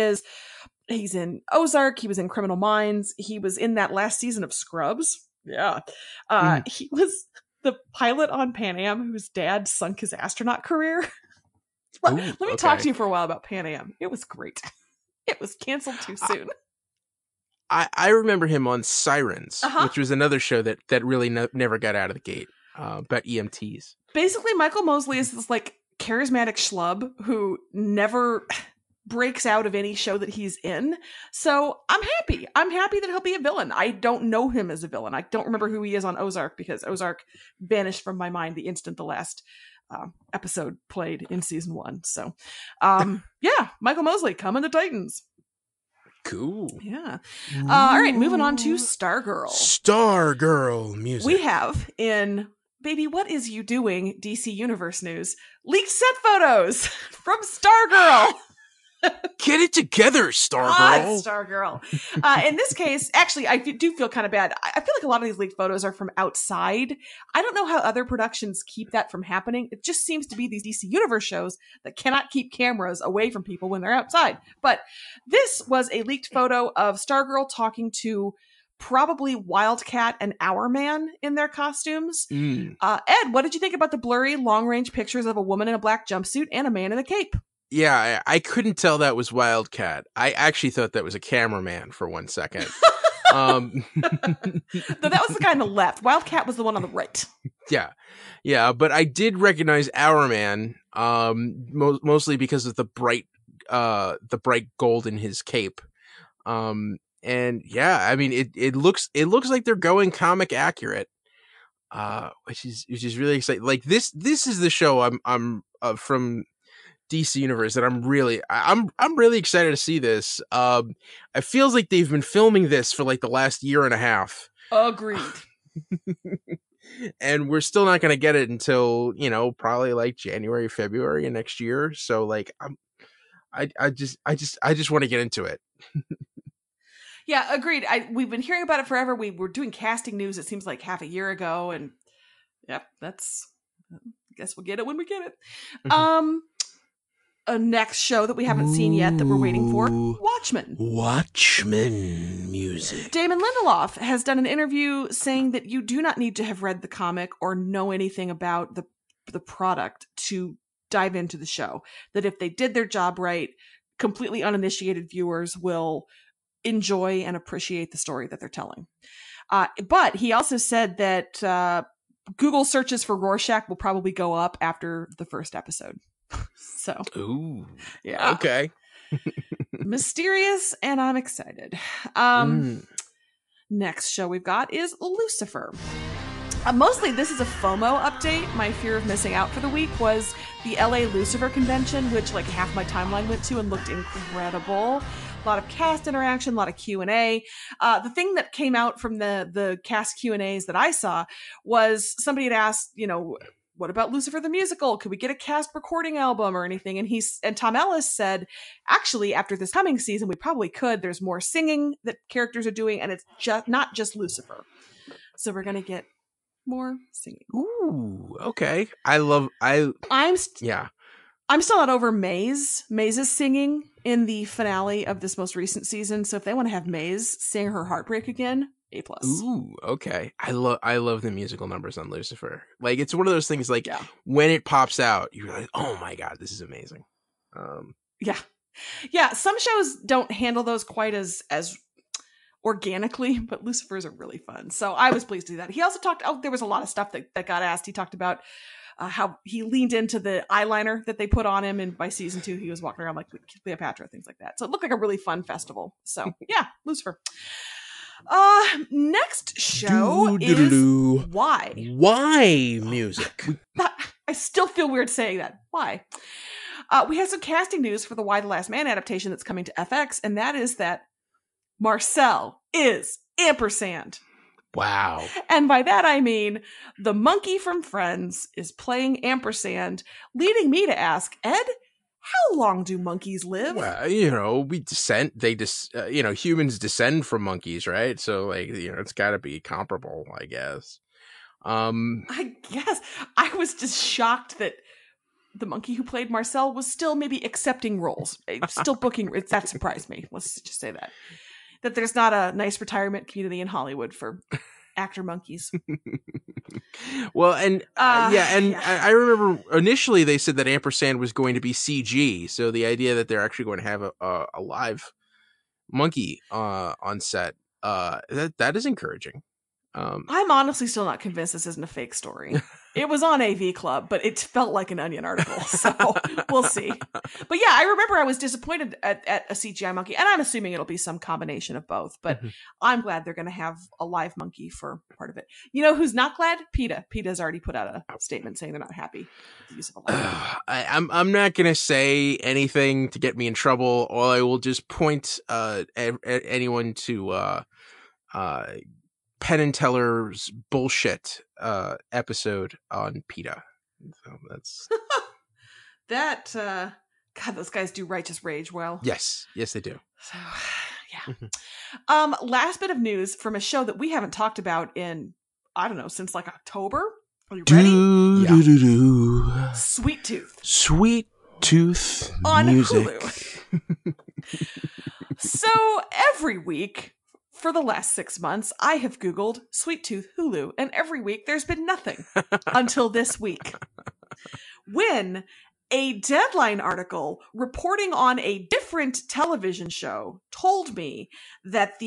he's in Ozark. He was in Criminal Minds. He was in that last season of Scrubs. Yeah. He was the pilot on Pan Am whose dad sunk his astronaut career. Let me talk to you for a while about Pan Am. It was great. It was canceled too soon. I remember him on Sirens, which was another show that really never got out of the gate, about EMTs. Basically, Michael Mosley is this like charismatic schlub who never breaks out of any show that he's in. So I'm happy. I'm happy that he'll be a villain. I don't know him as a villain. I don't remember who he is on Ozark because Ozark vanished from my mind the instant the last episode played in season 1. So, Michael Mosley coming to Titans. Cool. Yeah. All right, moving on to Stargirl. Stargirl music. We have in Baby What Is You Doing DC Universe news leaked set photos from Stargirl. Get it together, Stargirl. Stargirl. In this case, actually, I do feel kind of bad. I feel like a lot of these leaked photos are from outside. I don't know how other productions keep that from happening. It just seems to be these DC Universe shows that cannot keep cameras away from people when they're outside. But this was a leaked photo of Stargirl talking to probably Wildcat and Hourman in their costumes. Ed, what did you think about the blurry, long-range pictures of a woman in a black jumpsuit and a man in a cape? Yeah, I couldn't tell that was Wildcat. I actually thought that was a cameraman for 1 second. No, that was the guy on the left. Wildcat was the one on the right. Yeah, but I did recognize Hourman, mostly because of the bright gold in his cape. And yeah, I mean, it looks like they're going comic accurate, which is really exciting. Like this is the show I'm from DC Universe that I'm really excited to see this. It feels like they've been filming this for like the last year and a half. Agreed. And we're still not going to get it until, probably like January, February of next year. So like I just want to get into it. Yeah, agreed. We've been hearing about it forever. We were doing casting news, it seems like half a year ago, and yep, I guess we'll get it when we get it. A next show that we haven't seen yet that we're waiting for, Watchmen. Watchmen music. Damon Lindelof has done an interview saying that you do not need to have read the comic or know anything about the the product to dive into the show. That if they did their job right, completely uninitiated viewers will enjoy and appreciate the story that they're telling. But he also said that Google searches for Rorschach will probably go up after the first episode. So, ooh, yeah, okay, mysterious, and I'm excited. Next show we've got is Lucifer. Mostly this is a FOMO update. My fear of missing out for the week was the LA Lucifer convention, which like half my timeline went to and looked incredible. A lot of cast interaction, a lot of Q&A. The thing that came out from the cast Q&As that I saw was somebody had asked, what about Lucifer the musical? Could we get a cast recording album or anything? And Tom Ellis said, actually, after this coming season, we probably could. There's more singing that characters are doing, and it's just not just Lucifer. So we're gonna get more singing. Ooh, okay. I'm still not over Maze. Maze's singing in the finale of this most recent season. So if they want to have Maze sing her heartbreak again, A+. Ooh, okay. I love the musical numbers on Lucifer. Like, it's one of those things, like, when it pops out, you're like, oh my God, this is amazing. Yeah, some shows don't handle those quite as organically, but Lucifer's are really fun. So I was pleased to do that. He also talked, there was a lot of stuff that got asked. He talked about how he leaned into the eyeliner that they put on him, and by season 2 he was walking around like Cleopatra, things like that. So it looked like a really fun festival. So yeah, Lucifer. Next show is Why. Why music? I still feel weird saying that. Why? We have some casting news for the Y the Last Man adaptation that's coming to FX, and that is that Marcel is Ampersand. Wow. And by that I mean the monkey from Friends is playing Ampersand, leading me to ask, Ed, how long do monkeys live? Well, humans descend from monkeys, right? So, like, it's got to be comparable, I guess. I guess. I was just shocked that the monkey who played Marcel was still maybe accepting roles, still booking. That surprised me. Let's just say that there's not a nice retirement community in Hollywood for actor monkeys. Well, and I remember initially they said that Ampersand was going to be CG, so the idea that they're actually going to have a live monkey on set, that is encouraging. I'm honestly still not convinced this isn't a fake story. It was on AV Club, but it felt like an Onion article, so we'll see. But yeah, I remember I was disappointed at a CGI monkey, and I'm assuming it'll be some combination of both, but I'm glad they're going to have a live monkey for part of it. You know who's not glad? PETA. PETA's already put out a statement saying they're not happy with the use of a live monkey. I'm not going to say anything to get me in trouble, or I will just point anyone to Penn and Teller's bullshit episode on PETA. So that's that. God, those guys do Righteous Rage well. Yes, they do. So yeah. Last bit of news from a show that we haven't talked about in since like October. Are you ready? Sweet Tooth. Sweet Tooth on music. Hulu. So every week, for the last 6 months, I have Googled Sweet Tooth Hulu, and every week there's been nothing until this week, when a Deadline article reporting on a different television show told me that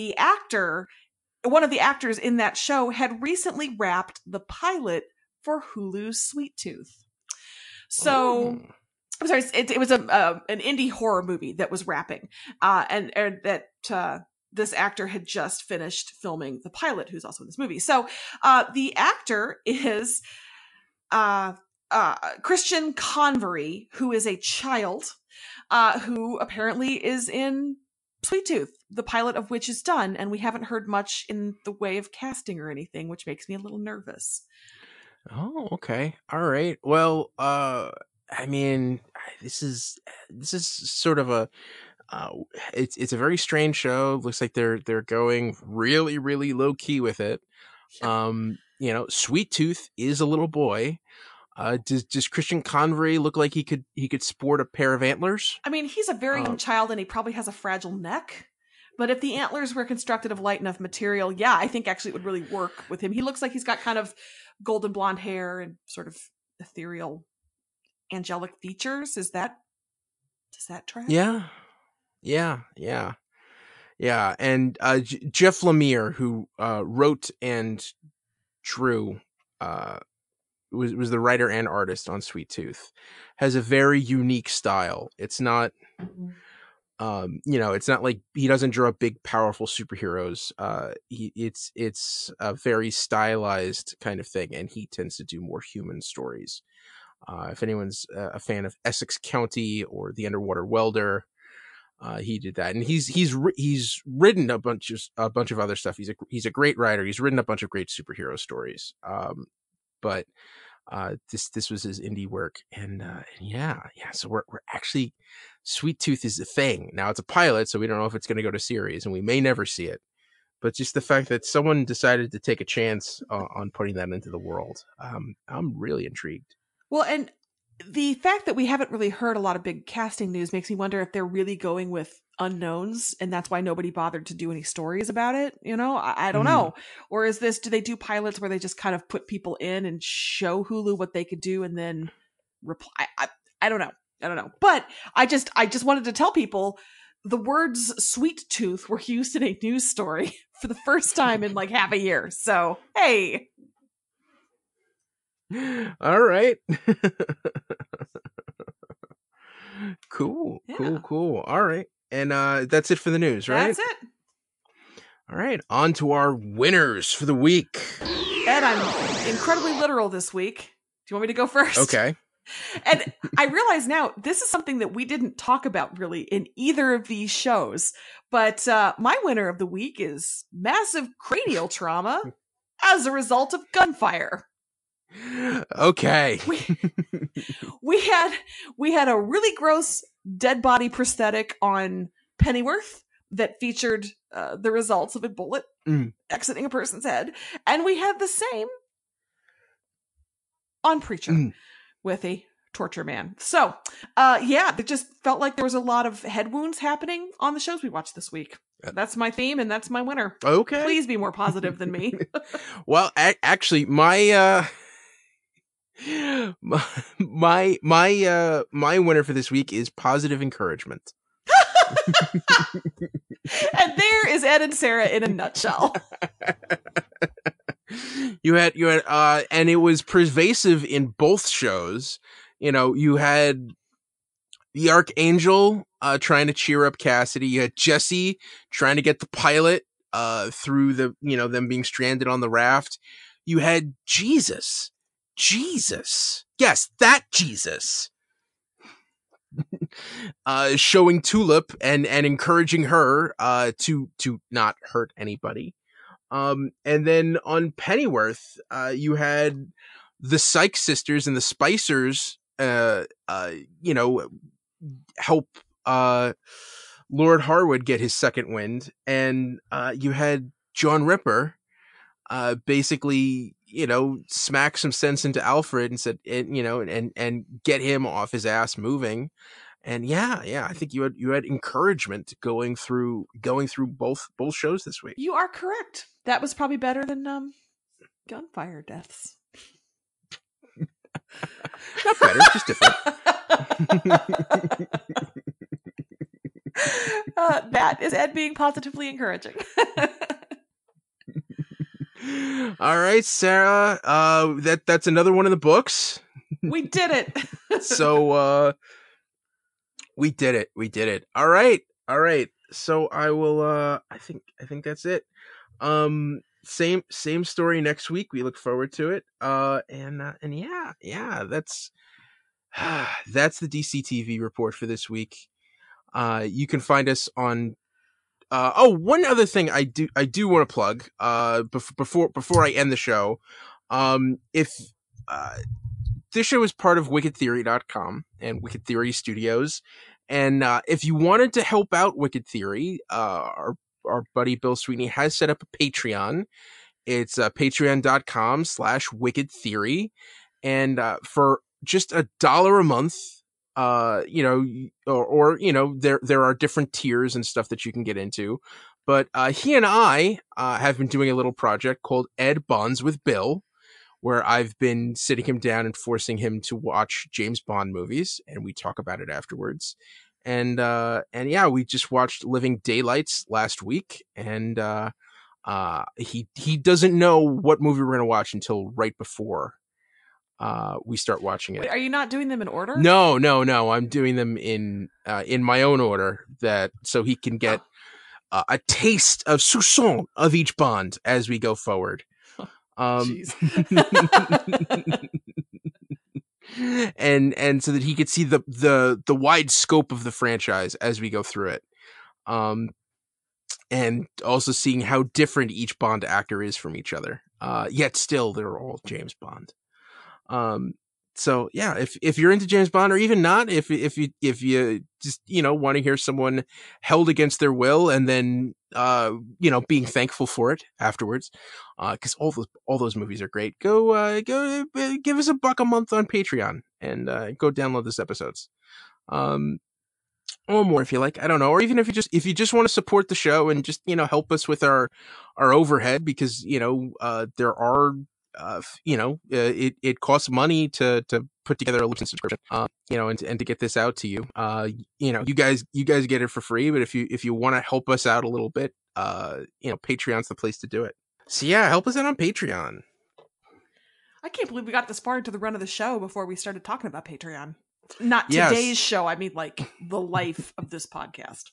one of the actors in that show had recently wrapped the pilot for Hulu's Sweet Tooth. So, I'm sorry, it was an indie horror movie that was wrapping, and that this actor had just finished filming the pilot, who's also in this movie. So the actor is Christian Convery, who is a child who apparently is in Sweet Tooth, the pilot of which is done, and we haven't heard much in the way of casting or anything, which makes me a little nervous. Oh, okay. All right. Well, I mean, this is sort of a it's a very strange show. Looks like they're going really, really low key with it. Sweet Tooth is a little boy. Does Christian Convery look like he could sport a pair of antlers? I mean, he's a very young child, and he probably has a fragile neck. But if the antlers were constructed of light enough material, yeah, I think actually it would really work with him. He looks like he's got kind of golden blonde hair and sort of ethereal, angelic features. Does that track? Yeah. And Jeff Lemire, who wrote and drew, was the writer and artist on Sweet Tooth, has a very unique style. It's not, it's not like he doesn't draw big, powerful superheroes. It's a very stylized kind of thing, and he tends to do more human stories. If anyone's a fan of Essex County or The Underwater Welder, he did that, and he's written a bunch of other stuff. He's a great writer. He's written a bunch of great superhero stories. But this was his indie work, and yeah. So we're actually, Sweet Tooth is a thing now. It's a pilot, so we don't know if it's going to go to series, and we may never see it. But just the fact that someone decided to take a chance on putting that into the world, I'm really intrigued. Well, and the fact that we haven't really heard a lot of big casting news makes me wonder if they're really going with unknowns, and that's why nobody bothered to do any stories about it. I don't know. Or do they do pilots where they just kind of put people in and show Hulu what they could do and then reply? I don't know. But I just wanted to tell people the words Sweet Tooth were used in a news story for the first time in like half a year. So, hey. All right. Cool. All right. And that's it for the news, right? That's it. All right. On to our winners for the week. Ed, I'm incredibly literal this week. Do you want me to go first? Okay. And I realize now this is something that we didn't talk about really in either of these shows. But my winner of the week is massive cranial trauma as a result of gunfire. Okay. we had a really gross dead body prosthetic on Pennyworth that featured the results of a bullet exiting a person's head, and we had the same on Preacher with a torture man. So it just felt like there was a lot of head wounds happening on the shows we watched this week. That's my theme, and that's my winner. Okay, please be more positive than me. Well, actually, my winner for this week is positive encouragement. And there is Ed and Sarah in a nutshell. You had and it was pervasive in both shows. You had the Archangel trying to cheer up Cassidy. You had Jesse trying to get the pilot through the them being stranded on the raft. You had Jesus. Yes, that Jesus. Showing Tulip and encouraging her to not hurt anybody. And then on Pennyworth, you had the Psych Sisters and the Spicers help Lord Harwood get his second wind, and you had John Ripper basically smack some sense into Alfred and said and get him off his ass moving. And I think you had encouragement going through both shows this week. You are correct. That was probably better than gunfire deaths. Not better, just different. That is Ed being positively encouraging. All right, Sarah. That's another one in the books. We did it. So we did it. All right. So I will. I think that's it. Same story next week. We look forward to it. And that's the DCTV report for this week. You can find us on. One other thing I do want to plug. Before I end the show, if this show is part of WickedTheory.com and Wicked Theory Studios, and if you wanted to help out Wicked Theory, our buddy Bill Sweeney has set up a Patreon. It's patreon.com/Wicked Theory, and for just $1 a month, there are different tiers and stuff that you can get into. But he and I have been doing a little project called Ed Bonds with Bill, where I've been sitting him down and forcing him to watch James Bond movies, and we talk about it afterwards. And yeah, we just watched Living Daylights last week, and he doesn't know what movie we're gonna watch until right before we start watching it. Wait, are you not doing them in order? No. I'm doing them in my own order, so he can get a taste of soupçon of each Bond as we go forward. And so that he could see the wide scope of the franchise as we go through it. And also seeing how different each Bond actor is from each other. Yet still they're all James Bond. So yeah, if you're into James Bond, or even not, if you just, want to hear someone held against their will and then, being thankful for it afterwards, cause all those movies are great. Go give us $1 a month on Patreon and, go download those episodes. Or more if you like, I don't know. Or even if you just want to support the show and just, help us with our overhead, because, there are, it costs money to put together a listen subscription, and to get this out to you. You guys get it for free, but if you want to help us out a little bit, Patreon's the place to do it. So yeah, help us out on Patreon. I can't believe we got this far into the run of the show before we started talking about Patreon. Not today's show. I mean, like the life of this podcast.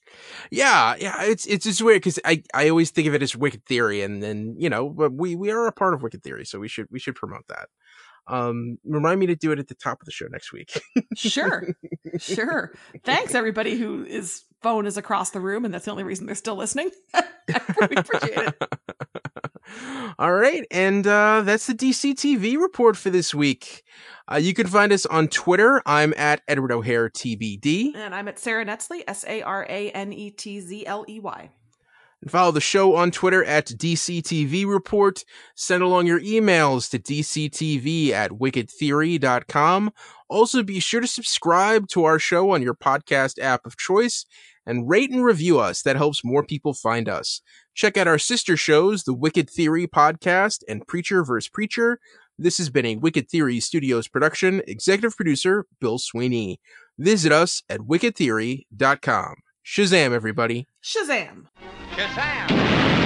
Yeah. It's just weird because I always think of it as Wicked Theory, and then but we are a part of Wicked Theory, so we should promote that. Remind me to do it at the top of the show next week. Sure. Thanks everybody whose phone is across the room, and that's the only reason they're still listening. I really appreciate it. All right, and that's the DC TV report for this week. You can find us on Twitter. I'm at Edward O'Hare TBD. And I'm at Sarah Netzley, SARANETZLEY. And follow the show on Twitter at DCTV Report. Send along your emails to dctv@wickedtheory.com. Also, be sure to subscribe to our show on your podcast app of choice and rate and review us. That helps more people find us. Check out our sister shows, the Wicked Theory Podcast and Preacher vs. Preacher. This has been a Wicked Theory Studios production. Executive producer, Bill Sweeney. Visit us at wickedtheory.com. Shazam, everybody. Shazam. Shazam.